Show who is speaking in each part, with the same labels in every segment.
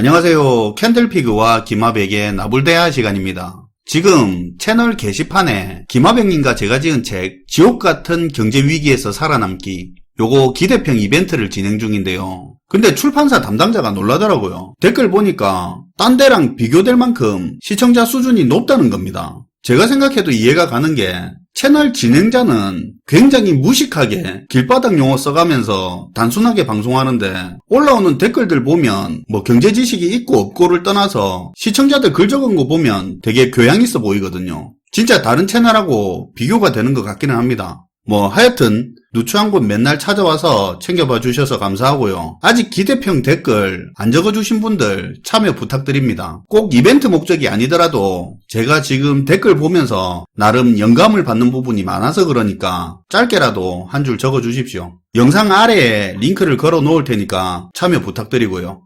Speaker 1: 안녕하세요. 캔들피그와 김하백의 나불대화 시간입니다. 지금 채널 게시판에 김하백님과 제가 지은 책 지옥같은 경제위기에서 살아남기, 요거 기대평 이벤트를 진행 중인데요. 근데 출판사 담당자가 놀라더라고요. 댓글 보니까 딴 데랑 비교될 만큼 시청자 수준이 높다는 겁니다. 제가 생각해도 이해가 가는 게 채널 진행자는 굉장히 무식하게 길바닥 용어 써가면서 단순하게 방송하는데 올라오는 댓글들 보면 뭐 경제 지식이 있고 없고를 떠나서 시청자들 글 적은 거 보면 되게 교양 있어 보이거든요. 진짜 다른 채널하고 비교가 되는 것 같기는 합니다. 뭐 하여튼 누추한 곳 맨날 찾아와서 챙겨봐 주셔서 감사하고요. 아직 기대평 댓글 안 적어주신 분들 참여 부탁드립니다. 꼭 이벤트 목적이 아니더라도 제가 지금 댓글 보면서 나름 영감을 받는 부분이 많아서 그러니까 짧게라도 한 줄 적어주십시오. 영상 아래에 링크를 걸어 놓을 테니까 참여 부탁드리고요.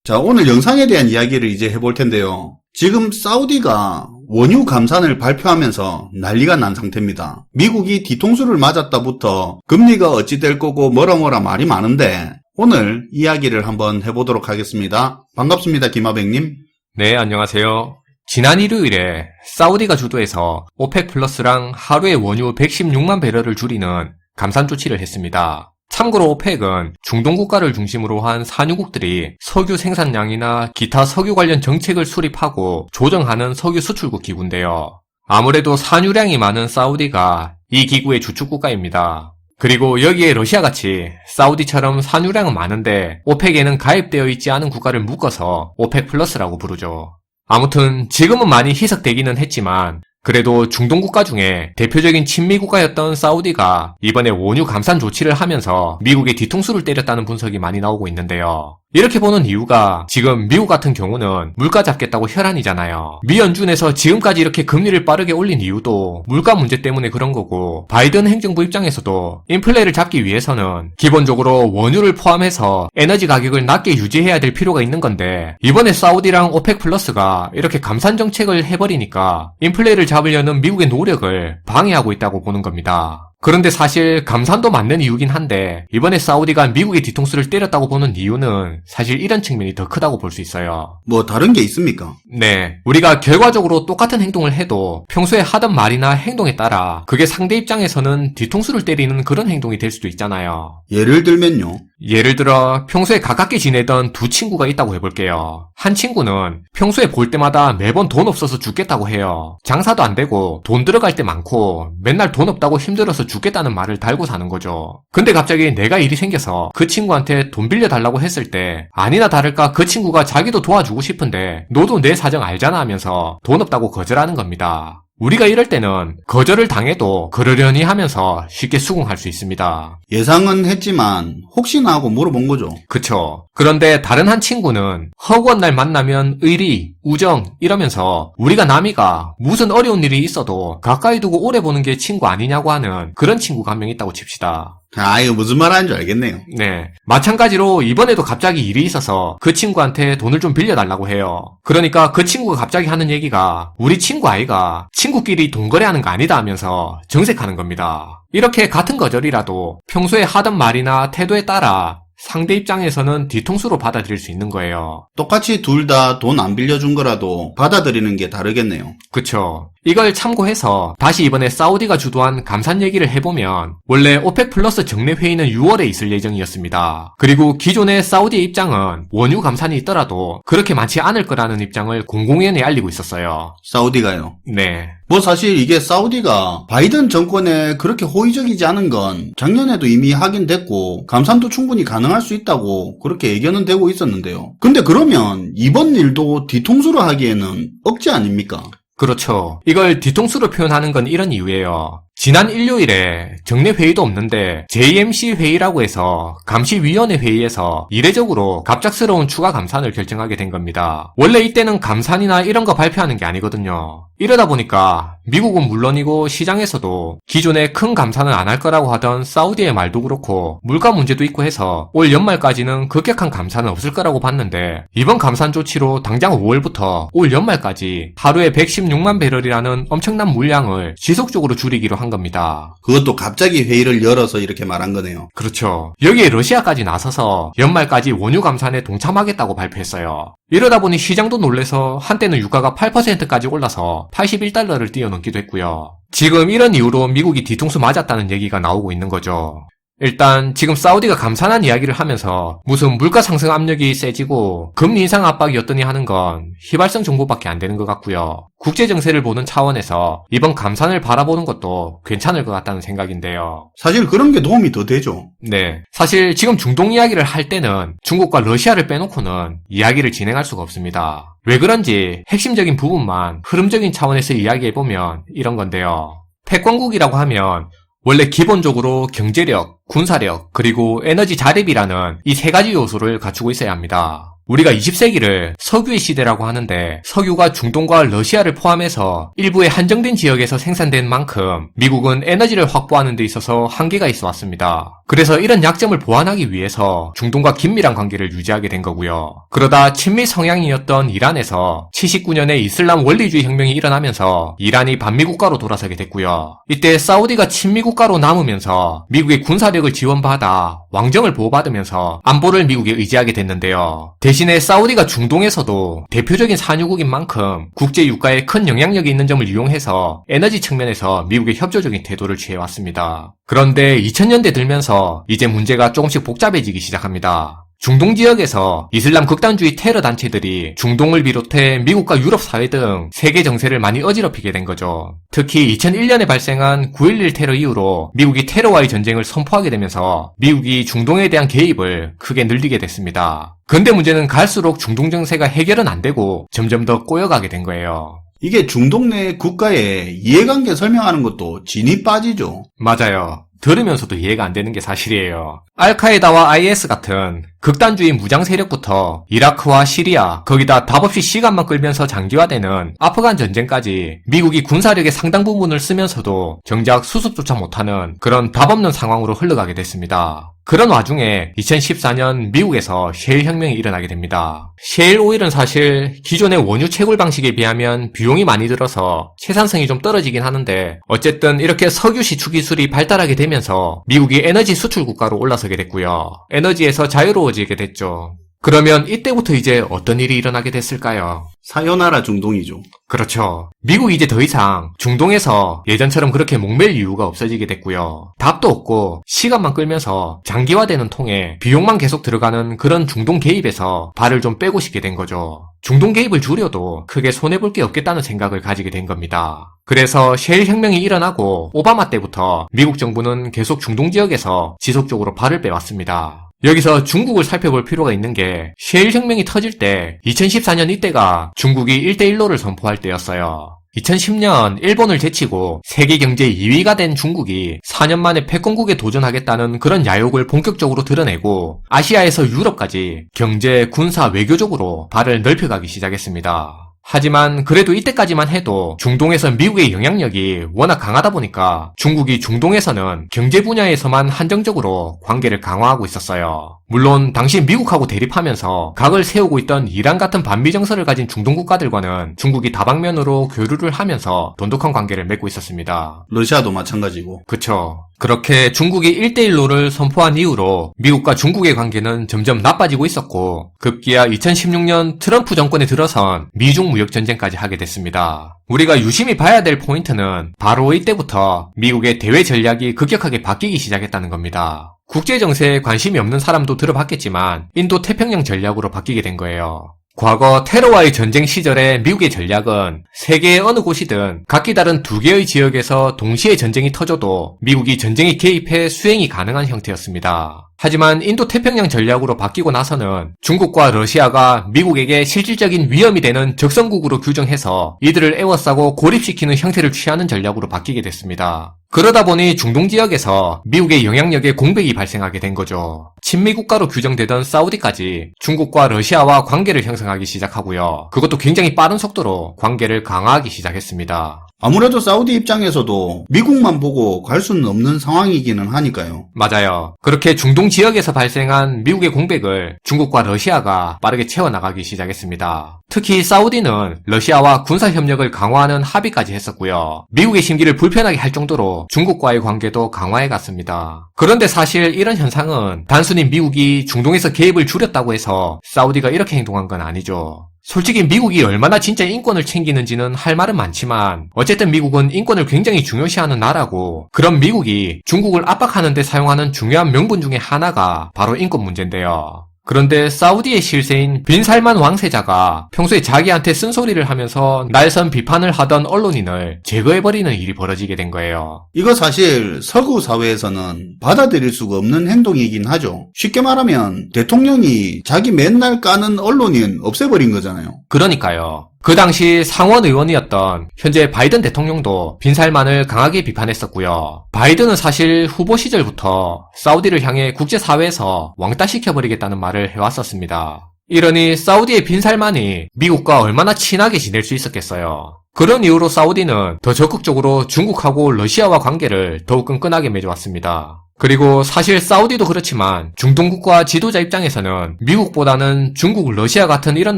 Speaker 1: 자, 오늘 영상에 대한 이야기를 이제 해볼 텐데요. 지금 사우디가 원유 감산을 발표하면서 난리가 난 상태입니다. 미국이 뒤통수를 맞았다부터 금리가 어찌 될 거고 뭐라 말이 많은데 오늘 이야기를 한번 해보도록 하겠습니다. 반갑습니다, 김하백님.
Speaker 2: 네, 안녕하세요. 지난 일요일에 사우디가 주도해서 오펙 플러스랑 하루에 원유 116만 배럴을 줄이는 감산 조치를 했습니다. 참고로 오펙은 중동 국가를 중심으로 한 산유국들이 석유 생산량이나 기타 석유 관련 정책을 수립하고 조정하는 석유 수출국 기구인데요. 아무래도 산유량이 많은 사우디가 이 기구의 주축 국가입니다. 그리고 여기에 러시아같이 사우디처럼 산유량은 많은데 오펙에는 가입되어 있지 않은 국가를 묶어서 오펙 플러스라고 부르죠. 아무튼 지금은 많이 희석되기는 했지만 그래도 중동 국가 중에 대표적인 친미 국가였던 사우디가 이번에 원유 감산 조치를 하면서 미국의 뒤통수를 때렸다는 분석이 많이 나오고 있는데요. 이렇게 보는 이유가 지금 미국 같은 경우는 물가 잡겠다고 혈안이잖아요. 미 연준에서 지금까지 이렇게 금리를 빠르게 올린 이유도 물가 문제 때문에 그런 거고, 바이든 행정부 입장에서도 인플레를 잡기 위해서는 기본적으로 원유를 포함해서 에너지 가격을 낮게 유지해야 될 필요가 있는 건데, 이번에 사우디랑 오펙 플러스가 이렇게 감산 정책을 해버리니까 인플레를 잡으려는 미국의 노력을 방해하고 있다고 보는 겁니다. 그런데 사실 감산도 맞는 이유긴 한데 이번에 사우디가 미국의 뒤통수를 때렸다고 보는 이유는 사실 이런 측면이 더 크다고 볼 수 있어요.
Speaker 1: 뭐 다른 게 있습니까?
Speaker 2: 네, 우리가 결과적으로 똑같은 행동을 해도 평소에 하던 말이나 행동에 따라 그게 상대 입장에서는 뒤통수를 때리는 그런 행동이 될 수도 있잖아요.
Speaker 1: 예를 들면요.
Speaker 2: 예를 들어 평소에 가깝게 지내던 두 친구가 있다고 해볼게요. 한 친구는 평소에 볼 때마다 매번 돈 없어서 죽겠다고 해요. 장사도 안 되고 돈 들어갈 때 많고 맨날 돈 없다고 힘들어서 죽겠다는 말을 달고 사는 거죠. 근데 갑자기 내가 일이 생겨서 그 친구한테 돈 빌려달라고 했을 때 아니나 다를까 그 친구가 자기도 도와주고 싶은데 너도 내 사정 알잖아 하면서 돈 없다고 거절하는 겁니다. 우리가 이럴 때는 거절을 당해도 그러려니 하면서 쉽게 수긍할 수 있습니다.
Speaker 1: 예상은 했지만 혹시나 하고 물어본 거죠.
Speaker 2: 그쵸. 그런데 다른 한 친구는 허구한 날 만나면 의리, 우정 이러면서 우리가 남이가 무슨 어려운 일이 있어도 가까이 두고 오래 보는 게 친구 아니냐고 하는 그런 친구가 한 명 있다고 칩시다.
Speaker 1: 이거 무슨 말 하는 줄 알겠네요.
Speaker 2: 네. 마찬가지로 이번에도 갑자기 일이 있어서 그 친구한테 돈을 좀 빌려달라고 해요. 그러니까 그 친구가 갑자기 하는 얘기가 우리 친구 아이가 친구끼리 돈 거래하는 거 아니다 하면서 정색하는 겁니다. 이렇게 같은 거절이라도 평소에 하던 말이나 태도에 따라 상대 입장에서는 뒤통수로 받아들일 수 있는 거예요.
Speaker 1: 똑같이 둘 다 돈 안 빌려준 거라도 받아들이는 게 다르겠네요.
Speaker 2: 그쵸. 이걸 참고해서 다시 이번에 사우디가 주도한 감산 얘기를 해보면 원래 오펙 플러스 정례 회의는 6월에 있을 예정이었습니다. 그리고 기존의 사우디의 입장은 원유 감산이 있더라도 그렇게 많지 않을 거라는 입장을 공공연히 알리고 있었어요.
Speaker 1: 사우디가요?
Speaker 2: 네.
Speaker 1: 뭐 사실 이게 사우디가 바이든 정권에 그렇게 호의적이지 않은 건 작년에도 이미 확인됐고 감산도 충분히 가능할 수 있다고 그렇게 예견은 되고 있었는데요. 근데 그러면 이번 일도 뒤통수로 하기에는 억지 아닙니까?
Speaker 2: 그렇죠. 이걸 뒤통수로 표현하는 건 이런 이유예요. 지난 일요일에 정례 회의도 없는데 JMC 회의라고 해서 감시위원회 회의에서 이례적으로 갑작스러운 추가 감산을 결정하게 된 겁니다. 원래 이때는 감산이나 이런 거 발표하는 게 아니거든요. 이러다 보니까 미국은 물론이고 시장에서도 기존에 큰 감산은 안 할 거라고 하던 사우디의 말도 그렇고 물가 문제도 있고 해서 올 연말까지는 급격한 감산은 없을 거라고 봤는데 이번 감산 조치로 당장 5월부터 올 연말까지 하루에 116만 배럴이라는 엄청난 물량을 지속적으로 줄이기로 한 겁니다.
Speaker 1: 그것도 갑자기 회의를 열어서 이렇게 말한 거네요.
Speaker 2: 그렇죠. 여기에 러시아까지 나서서 연말까지 원유 감산에 동참하겠다고 발표했어요. 이러다 보니 시장도 놀래서 한때는 유가가 8%까지 올라서 81달러를 뛰어넘기도 했고요. 지금 이런 이유로 미국이 뒤통수 맞았다는 얘기가 나오고 있는 거죠. 일단 지금 사우디가 감산한 이야기를 하면서 무슨 물가 상승 압력이 세지고 금리 인상 압박이었더니 하는 건 휘발성 정보밖에 안 되는 것 같고요. 국제 정세를 보는 차원에서 이번 감산을 바라보는 것도 괜찮을 것 같다는 생각인데요.
Speaker 1: 사실 그런 게 도움이 더 되죠.
Speaker 2: 네. 사실 지금 중동 이야기를 할 때는 중국과 러시아를 빼놓고는 이야기를 진행할 수가 없습니다. 왜 그런지 핵심적인 부분만 흐름적인 차원에서 이야기해보면 이런 건데요. 패권국이라고 하면 원래 기본적으로 경제력, 군사력, 그리고 에너지 자립이라는 이 세 가지 요소를 갖추고 있어야 합니다. 우리가 20세기를 석유의 시대라고 하는데 석유가 중동과 러시아를 포함해서 일부의 한정된 지역에서 생산된 만큼 미국은 에너지를 확보하는 데 있어서 한계가 있어 왔습니다. 그래서 이런 약점을 보완하기 위해서 중동과 긴밀한 관계를 유지하게 된 거고요. 그러다 친미 성향이었던 이란에서 79년에 이슬람 원리주의 혁명이 일어나면서 이란이 반미국가로 돌아서게 됐고요. 이때 사우디가 친미국가로 남으면서 미국의 군사력을 지원받아 왕정을 보호받으면서 안보를 미국에 의지하게 됐는데요. 대신에 사우디가 중동에서도 대표적인 산유국인 만큼 국제 유가에 큰 영향력이 있는 점을 이용해서 에너지 측면에서 미국의 협조적인 태도를 취해왔습니다. 그런데 2000년대 들면서 이제 문제가 조금씩 복잡해지기 시작합니다. 중동 지역에서 이슬람 극단주의 테러 단체들이 중동을 비롯해 미국과 유럽 사회 등 세계 정세를 많이 어지럽히게 된 거죠. 특히 2001년에 발생한 9.11 테러 이후로 미국이 테러와의 전쟁을 선포하게 되면서 미국이 중동에 대한 개입을 크게 늘리게 됐습니다. 근데 문제는 갈수록 중동 정세가 해결은 안 되고 점점 더 꼬여가게 된 거예요.
Speaker 1: 이게 중동 내 국가의 이해관계 설명하는 것도 진이 빠지죠.
Speaker 2: 맞아요. 들으면서도 이해가 안 되는 게 사실이에요. 알카에다와 IS 같은 극단주의 무장 세력부터 이라크와 시리아, 거기다 답없이 시간만 끌면서 장기화되는 아프간 전쟁까지 미국이 군사력의 상당 부분을 쓰면서도 정작 수습조차 못하는 그런 답없는 상황으로 흘러가게 됐습니다. 그런 와중에 2014년 미국에서 셰일 혁명이 일어나게 됩니다. 셰일 오일은 사실 기존의 원유 채굴 방식에 비하면 비용이 많이 들어서 생산성이 좀 떨어지긴 하는데 어쨌든 이렇게 석유 시추 기술이 발달하게 되면서 미국이 에너지 수출 국가로 올라서게 됐고요. 에너지에서 자유로워지게 됐죠. 그러면 이때부터 이제 어떤 일이 일어나게 됐을까요?
Speaker 1: 사요나라 중동이죠.
Speaker 2: 그렇죠. 미국이 이제 더 이상 중동에서 예전처럼 그렇게 목맬 이유가 없어지게 됐고요. 답도 없고 시간만 끌면서 장기화되는 통에 비용만 계속 들어가는 그런 중동 개입에서 발을 좀 빼고 싶게 된 거죠. 중동 개입을 줄여도 크게 손해볼 게 없겠다는 생각을 가지게 된 겁니다. 그래서 셰일 혁명이 일어나고 오바마 때부터 미국 정부는 계속 중동 지역에서 지속적으로 발을 빼왔습니다. 여기서 중국을 살펴볼 필요가 있는 게 셰일 혁명이 터질 때 2014년 이때가 중국이 1대1로를 선포할 때였어요. 2010년 일본을 제치고 세계 경제 2위가 된 중국이 4년 만에 패권국에 도전하겠다는 그런 야욕을 본격적으로 드러내고 아시아에서 유럽까지 경제, 군사, 외교적으로 발을 넓혀가기 시작했습니다. 하지만 그래도 이때까지만 해도 중동에서 미국의 영향력이 워낙 강하다 보니까 중국이 중동에서는 경제 분야에서만 한정적으로 관계를 강화하고 있었어요. 물론 당시 미국하고 대립하면서 각을 세우고 있던 이란 같은 반미 정서를 가진 중동 국가들과는 중국이 다방면으로 교류를 하면서 돈독한 관계를 맺고 있었습니다.
Speaker 1: 러시아도 마찬가지고.
Speaker 2: 그쵸. 그렇게 중국이 1대1로를 선포한 이후로 미국과 중국의 관계는 점점 나빠지고 있었고 급기야 2016년 트럼프 정권에 들어선 미중 무역전쟁까지 하게 됐습니다. 우리가 유심히 봐야 될 포인트는 바로 이때부터 미국의 대외 전략이 급격하게 바뀌기 시작했다는 겁니다. 국제정세에 관심이 없는 사람도 들어봤겠지만 인도 태평양 전략으로 바뀌게 된 거예요. 과거 테러와의 전쟁 시절에 미국의 전략은 세계의 어느 곳이든 각기 다른 두 개의 지역에서 동시에 전쟁이 터져도 미국이 전쟁에 개입해 수행이 가능한 형태였습니다. 하지만 인도 태평양 전략으로 바뀌고 나서는 중국과 러시아가 미국에게 실질적인 위험이 되는 적성국으로 규정해서 이들을 에워싸고 고립시키는 형태를 취하는 전략으로 바뀌게 됐습니다. 그러다 보니 중동 지역에서 미국의 영향력에 공백이 발생하게 된 거죠. 친미 국가로 규정되던 사우디까지 중국과 러시아와 관계를 형성하기 시작하고요. 그것도 굉장히 빠른 속도로 관계를 강화하기 시작했습니다.
Speaker 1: 아무래도 사우디 입장에서도 미국만 보고 갈 수는 없는 상황이기는 하니까요.
Speaker 2: 맞아요. 그렇게 중동 지역에서 발생한 미국의 공백을 중국과 러시아가 빠르게 채워나가기 시작했습니다. 특히 사우디는 러시아와 군사협력을 강화하는 합의까지 했었고요. 미국의 심기를 불편하게 할 정도로 중국과의 관계도 강화해갔습니다. 그런데 사실 이런 현상은 단순히 미국이 중동에서 개입을 줄였다고 해서 사우디가 이렇게 행동한 건 아니죠. 솔직히 미국이 얼마나 진짜 인권을 챙기는지는 할 말은 많지만 어쨌든 미국은 인권을 굉장히 중요시하는 나라고, 그런 미국이 중국을 압박하는 데 사용하는 중요한 명분 중에 하나가 바로 인권 문제인데요. 그런데 사우디의 실세인 빈 살만 왕세자가 평소에 자기한테 쓴소리를 하면서 날선 비판을 하던 언론인을 제거해버리는 일이 벌어지게 된 거예요.
Speaker 1: 이거 사실 서구 사회에서는 받아들일 수가 없는 행동이긴 하죠. 쉽게 말하면 대통령이 자기 맨날 까는 언론인 없애버린 거잖아요.
Speaker 2: 그러니까요. 그 당시 상원 의원이었던 현재 바이든 대통령도 빈살만을 강하게 비판했었고요. 바이든은 사실 후보 시절부터 사우디를 향해 국제사회에서 왕따시켜버리겠다는 말을 해왔었습니다. 이러니 사우디의 빈살만이 미국과 얼마나 친하게 지낼 수 있었겠어요. 그런 이유로 사우디는 더 적극적으로 중국하고 러시아와 관계를 더욱 끈끈하게 맺어왔습니다. 그리고 사실 사우디도 그렇지만 중동국가 지도자 입장에서는 미국보다는 중국, 러시아 같은 이런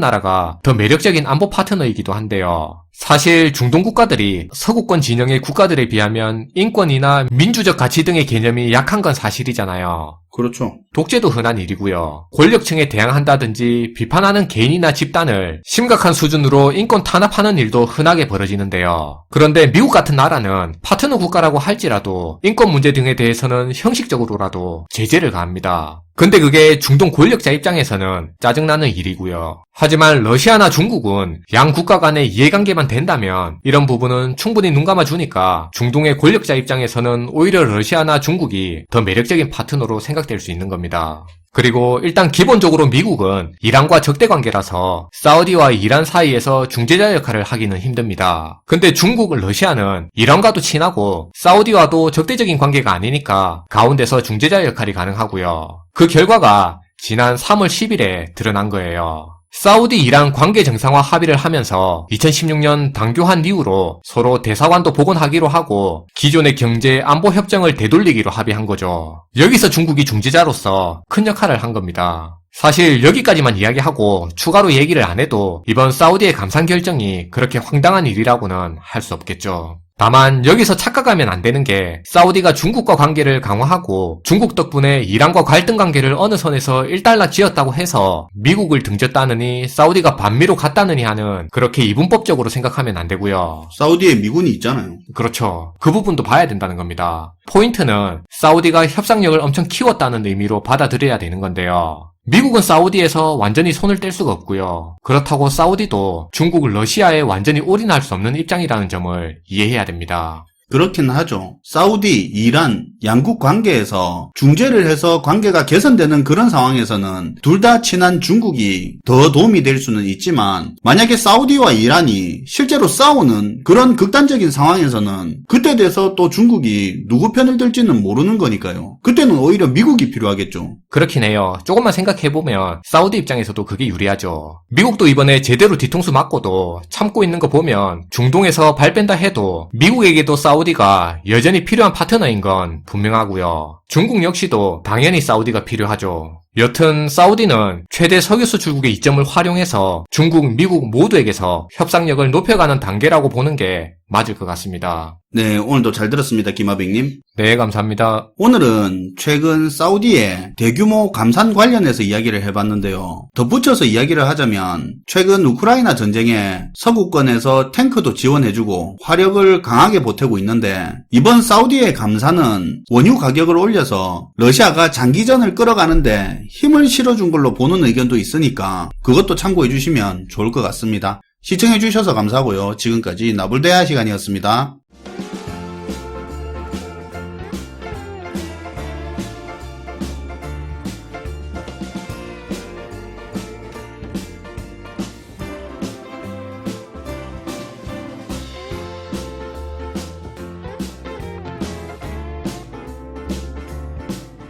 Speaker 2: 나라가 더 매력적인 안보 파트너이기도 한데요. 사실 중동 국가들이 서구권 진영의 국가들에 비하면 인권이나 민주적 가치 등의 개념이 약한 건 사실이잖아요.
Speaker 1: 그렇죠.
Speaker 2: 독재도 흔한 일이고요. 권력층에 대항한다든지 비판하는 개인이나 집단을 심각한 수준으로 인권 탄압하는 일도 흔하게 벌어지는데요. 그런데 미국 같은 나라는 파트너 국가라고 할지라도 인권 문제 등에 대해서는 형식적으로라도 제재를 가합니다. 근데 그게 중동 권력자 입장에서는 짜증나는 일이고요. 하지만 러시아나 중국은 양 국가 간의 이해관계만 된다면 이런 부분은 충분히 눈 감아주니까 중동의 권력자 입장에서는 오히려 러시아나 중국이 더 매력적인 파트너로 생각될 수 있는 겁니다. 그리고 일단 기본적으로 미국은 이란과 적대관계라서 사우디와 이란 사이에서 중재자 역할을 하기는 힘듭니다. 근데 중국, 러시아는 이란과도 친하고 사우디와도 적대적인 관계가 아니니까 가운데서 중재자 역할이 가능하고요. 그 결과가 지난 3월 10일에 드러난 거예요. 사우디 이란 관계 정상화 합의를 하면서 2016년 당교한 이후로 서로 대사관도 복원하기로 하고 기존의 경제 안보 협정을 되돌리기로 합의한 거죠. 여기서 중국이 중재자로서 큰 역할을 한 겁니다. 사실 여기까지만 이야기하고 추가로 얘기를 안 해도 이번 사우디의 감산 결정이 그렇게 황당한 일이라고는 할 수 없겠죠. 다만 여기서 착각하면 안 되는 게 사우디가 중국과 관계를 강화하고 중국 덕분에 이란과 갈등 관계를 어느 선에서 일단락지었다고 해서 미국을 등졌다느니 사우디가 반미로 갔다느니 하는 그렇게 이분법적으로 생각하면 안 되고요.
Speaker 1: 사우디에 미군이 있잖아요.
Speaker 2: 그렇죠. 그 부분도 봐야 된다는 겁니다. 포인트는 사우디가 협상력을 엄청 키웠다는 의미로 받아들여야 되는 건데요. 미국은 사우디에서 완전히 손을 뗄 수가 없고요. 그렇다고 사우디도 중국, 러시아에 완전히 올인할 수 없는 입장이라는 점을 이해해야 됩니다.
Speaker 1: 그렇긴 하죠. 사우디, 이란, 양국 관계에서 중재를 해서 관계가 개선되는 그런 상황에서는 둘 다 친한 중국이 더 도움이 될 수는 있지만 만약에 사우디와 이란이 실제로 싸우는 그런 극단적인 상황에서는 그때 돼서 또 중국이 누구 편을 들지는 모르는 거니까요. 그때는 오히려 미국이 필요하겠죠.
Speaker 2: 그렇긴 해요. 조금만 생각해보면 사우디 입장에서도 그게 유리하죠. 미국도 이번에 제대로 뒤통수 맞고도 참고 있는 거 보면 중동에서 발 뺀다 해도 미국에게도 사우디가 여전히 필요한 파트너인 건 분명하고요. 중국 역시도 당연히 사우디가 필요하죠. 여튼 사우디는 최대 석유 수출국의 이점을 활용해서 중국, 미국 모두에게서 협상력을 높여가는 단계라고 보는 게 맞을 것 같습니다.
Speaker 1: 네, 오늘도 잘 들었습니다, 김하백님.
Speaker 2: 네, 감사합니다.
Speaker 1: 오늘은 최근 사우디의 대규모 감산 관련해서 이야기를 해봤는데요. 덧붙여서 이야기를 하자면 최근 우크라이나 전쟁에 서구권에서 탱크도 지원해주고 화력을 강하게 보태고 있는데 이번 사우디의 감산은 원유 가격을 올려서 러시아가 장기전을 끌어가는데 힘을 실어준 걸로 보는 의견도 있으니까 그것도 참고해주시면 좋을 것 같습니다. 시청해주셔서 감사하고요. 지금까지 나불대야 시간이었습니다.